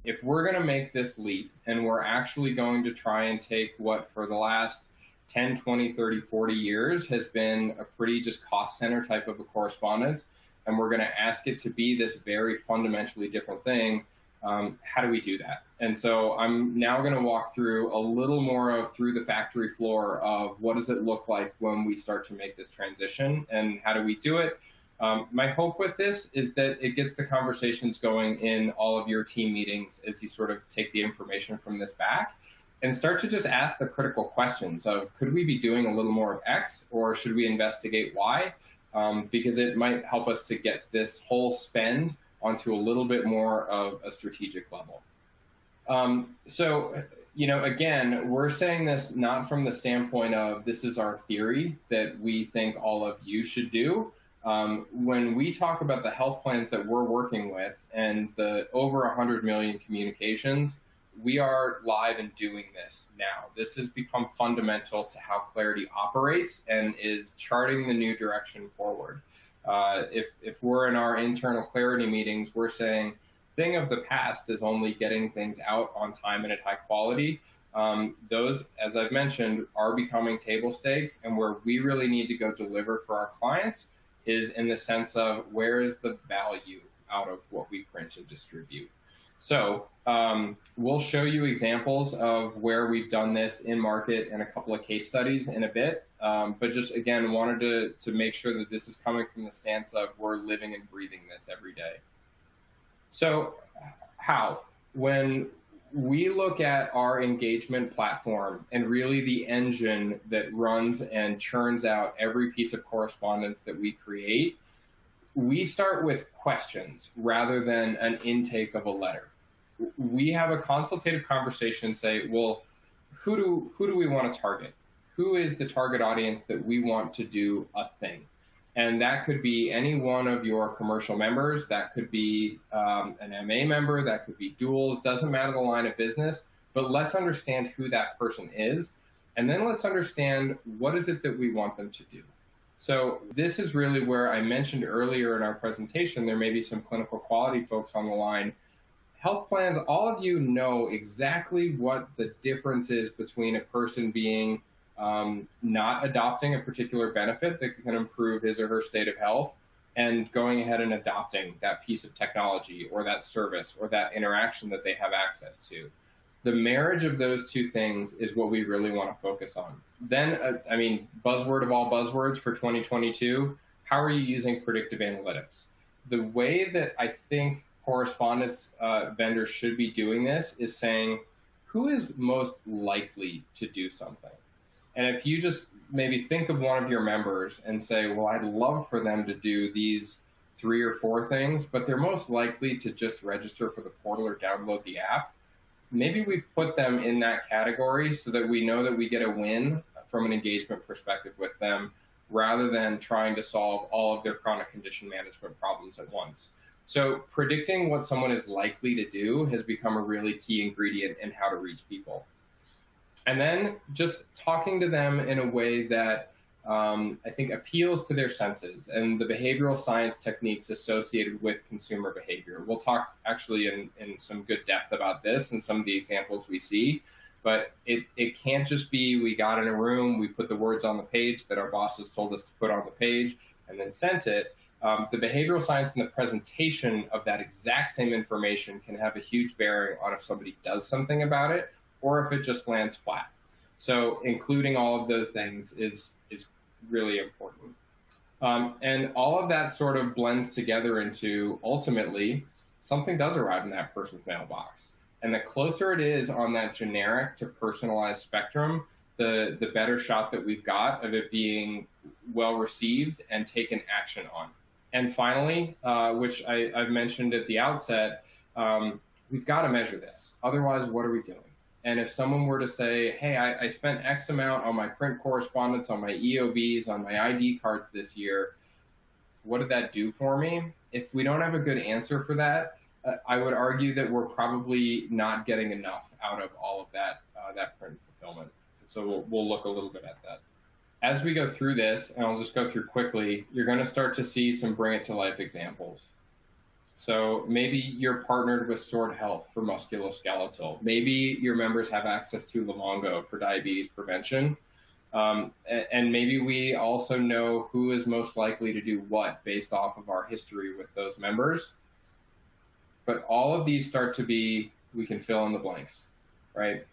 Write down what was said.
if we're going to make this leap and we're actually going to try and take what for the last 10, 20, 30, 40 years has been a pretty just cost center type of a correspondence, and we're going to ask it to be this very fundamentally different thing, how do we do that? And so I'm now going to walk through a little more of through the factory floor of what does it look like when we start to make this transition and how do we do it. My hope with this is that it gets the conversations going in all of your team meetings as you sort of take the information from this back and start to just ask the critical questions of, could we be doing a little more of X or should we investigate Y? Because it might help us to get this whole spend onto a little bit more of a strategic level. So, again, we're saying this not from the standpoint of this is our theory that we think all of you should do. When we talk about the health plans that we're working with and the over 100 million communications, we are live and doing this now. This has become fundamental to how Clarity operates and is charting the new direction forward. If we're in our internal Clarity meetings, we're saying thing of the past is only getting things out on time and at high quality. Those, as I've mentioned, are becoming table stakes, and where we really need to go deliver for our clients is in the sense of where is the value out of what we print and distribute. So we'll show you examples of where we've done this in market and a couple of case studies in a bit. But just, again, wanted to make sure that this is coming from the stance of we're living and breathing this every day. So how? When we look at our engagement platform and really the engine that runs and churns out every piece of correspondence that we create, we start with questions rather than an intake of a letter. We have a consultative conversation and say, well, who do we want to target? Who is the target audience that we want to do a thing? And that could be any one of your commercial members. That could be an MA member. That could be duals. Doesn't matter the line of business. But let's understand who that person is. And then let's understand what is it that we want them to do. So this is really where I mentioned earlier in our presentation, there may be some clinical quality folks on the line. Health plans, all of you know exactly what the difference is between a person being not adopting a particular benefit that can improve his or her state of health and going ahead and adopting that piece of technology or that service or that interaction that they have access to. The marriage of those two things is what we really want to focus on. Then, buzzword of all buzzwords for 2022, how are you using predictive analytics? The way that I think correspondence vendors should be doing this is saying, who is most likely to do something? And if you just maybe think of one of your members and say, well, I'd love for them to do these 3 or 4 things, but they're most likely to just register for the portal or download the app, maybe we put them in that category so that we know that we get a win from an engagement perspective with them, rather than trying to solve all of their chronic condition management problems at once. So predicting what someone is likely to do has become a really key ingredient in how to reach people. And then just talking to them in a way that I think appeals to their senses and the behavioral science techniques associated with consumer behavior. We'll talk actually in some good depth about this and some of the examples we see, but it can't just be we got in a room, we put the words on the page that our bosses told us to put on the page and then sent it. The behavioral science and the presentation of that exact same information can have a huge bearing on if somebody does something about it or if it just lands flat. So including all of those things is really important. And all of that sort of blends together into, ultimately, something does arrive in that person's mailbox. And the closer it is on that generic to personalized spectrum, the better shot that we've got of it being well received and taken action on. And finally, which I've mentioned at the outset, we've got to measure this. Otherwise, what are we doing? And if someone were to say, hey, I spent X amount on my print correspondence, on my EOBs, on my ID cards this year, what did that do for me? If we don't have a good answer for that, I would argue that we're probably not getting enough out of all of that, that print fulfillment. So we'll look a little bit at that. As we go through this, and I'll just go through quickly, you're going to start to see some bring it to life examples. So maybe you're partnered with Sword Health for musculoskeletal. Maybe your members have access to Lumongo for diabetes prevention. And maybe we also know who is most likely to do what based off of our history with those members. But all of these start to be, we can fill in the blanks, right?